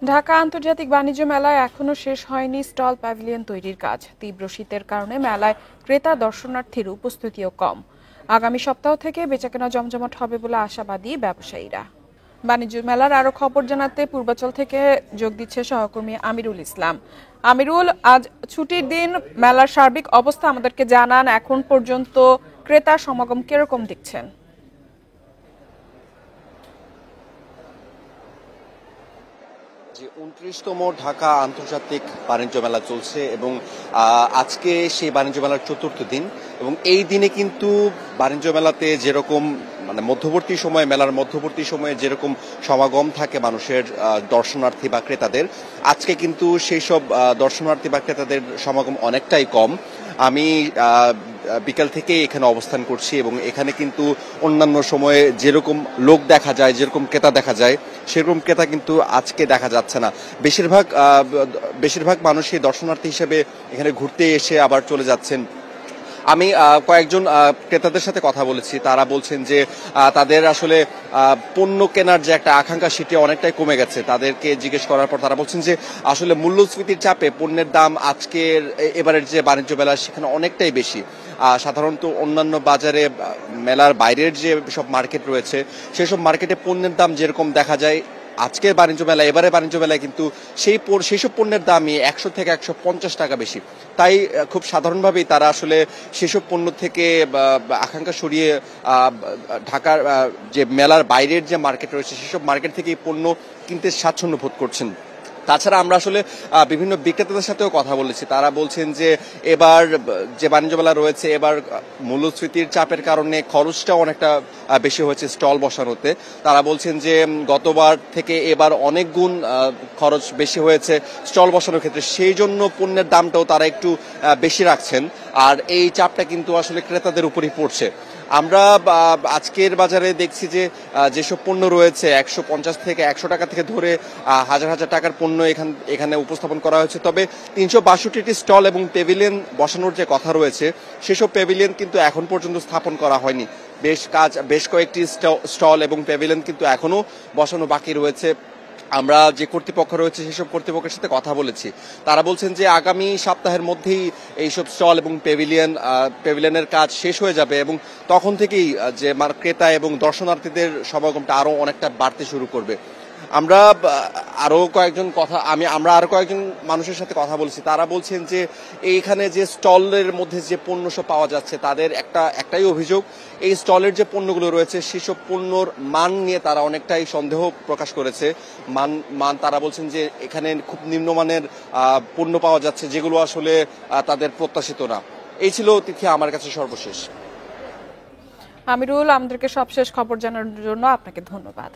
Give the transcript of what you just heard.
ঢাকা আন্তর্জাতিক বাণিজ্য মেলায় এখনো শেষ হয়নি স্টল প্যাভিলিয়ন তৈরির কাজ। তীব্র শীতের কারণে মেলায় ক্রেতা দর্শনার্থীর উপস্থিতিও কম। আগামী সপ্তাহ থেকে বেচাকেনা জমজমাট হবে বলে আশাবাদী ব্যবসায়ীরা। বাণিজ্য মেলার আরো খবর জানাতে পূর্বাচল থেকে যোগ দিচ্ছে সহকর্মী আমিরুল ইসলাম। আমিরুল, আজ ছুটির দিন, মেলার সার্বিক অবস্থা আমাদেরকে জানান। এখন পর্যন্ত ক্রেতা সমাগম কিরকম দেখছেন? 29তম ঢাকা আন্তর্জাতিক বাণিজ্য মেলা চলছে এবং আজকে সেই বাণিজ্য মেলার চতুর্থ দিন এবং এই দিনে কিন্তু বাণিজ্য মেলাতে যেরকম মেলার মধ্যবর্তী সময়ে যেরকম সমাগম থাকে মানুষের, দর্শনার্থী বা ক্রেতাদের, আজকে কিন্তু সেই সব দর্শনার্থী বা ক্রেতাদের সমাগম অনেকটাই কম। আমি বিকাল থেকে এখানে অবস্থান করছি এবং এখানে কিন্তু অন্যান্য সময়ে যেরকম লোক দেখা যায়, যেরকম ক্রেতা দেখা যায়, সেরকম ক্রেতা কিন্তু আজকে দেখা যাচ্ছে না। বেশিরভাগ মানুষই দর্শনার্থী হিসেবে এখানে ঘুরতে এসে আবার চলে যাচ্ছেন। আমি কয়েকজন ক্রেতাদের সাথে কথা বলেছি, তারা বলছেন যে তাদের আসলে পণ্য কেনার যে একটা আকাঙ্ক্ষা সেটি অনেকটাই কমে গেছে। তাদেরকে জিজ্ঞেস করার পর তারা বলছেন যে আসলে মূল্যস্ফীতির চাপে পণ্যের দাম আজকের এবারের যে বাণিজ্য মেলা সেখানে অনেকটাই বেশি। সাধারণত অন্যান্য বাজারে, মেলার বাইরের যে সব মার্কেট রয়েছে সেসব মার্কেটে পণ্যের দাম যেরকম দেখা যায়, আজকের এবারে বাণিজ্য মেলায় কিন্তু সেই সব পণ্যের দামই 100 থেকে 150 টাকা বেশি। তাই খুব সাধারণভাবেই তারা আসলে সেসব পণ্য থেকে আকাঙ্ক্ষা সরিয়ে ঢাকার যে মেলার বাইরের যে মার্কেট রয়েছে সেসব মার্কেট থেকে পণ্য কিনতে স্বাচ্ছন্দ্য বোধ করছেন। তাছাড়া আমরা আসলে বিভিন্ন বিক্রেতাদের সাথেও কথা বলেছি, তারা বলছেন যে এবার যে বাণিজ্য মেলা রয়েছে, এবার মূল্যস্ফীতির চাপের কারণে খরচটাও অনেকটা বেশি হয়েছে স্টল বসানোতে। তারা বলছেন যে গতবার থেকে এবার অনেক গুণ খরচ বেশি হয়েছে স্টল বসানোর ক্ষেত্রে, সেই জন্য পণ্যের দামটাও তারা একটু বেশি রাখছেন। আর এই চাপটা কিন্তু আসলে ক্রেতাদের উপরই পড়ছে। আমরা আজকের বাজারে দেখছি যে যেসব পণ্য রয়েছে 150 থেকে 100 টাকা থেকে ধরে হাজার হাজার টাকার পণ্য এখানে উপস্থাপন করা হয়েছে। তবে 362টি স্টল এবং পেভিলিয়ন বসানোর যে কথা রয়েছে সেসব পেভিলিয়ন কিন্তু এখন পর্যন্ত স্থাপন করা হয়নি। বেশ কয়েকটি স্টল এবং পেভিলিয়ন কিন্তু এখনো বসানো বাকি রয়েছে। আমরা যে কর্তৃপক্ষ রয়েছে সেসব কর্তৃপক্ষের সাথে কথা বলেছি, তারা বলছেন যে আগামী সপ্তাহের মধ্যেই এইসব স্টল এবং পেভিলিয়নের কাজ শেষ হয়ে যাবে এবং তখন থেকেই যে ক্রেতা এবং দর্শনার্থীদের সমাগমটা আরো অনেকটা বাড়তে শুরু করবে। আমরা আরো কয়েকজন মানুষের সাথে কথা বলছি, তারা বলছেন যে এইখানে যে স্টলের মধ্যে যে পণ্য সব পাওয়া যাচ্ছে তাদের একটাই অভিযোগ, এই স্টলের যে পণ্যগুলো রয়েছে সেসব পণ্যর মান নিয়ে তারা অনেকটাই সন্দেহ প্রকাশ করেছে। তারা বলছেন যে এখানে খুব নিম্নমানের পণ্য পাওয়া যাচ্ছে, যেগুলো আসলে তাদের প্রত্যাশিত না। এই ছিল তিথি আমার কাছে সর্বশেষ। আমিরুল, আমাদেরকে সবশেষ খবর জানানোর জন্য আপনাকে ধন্যবাদ।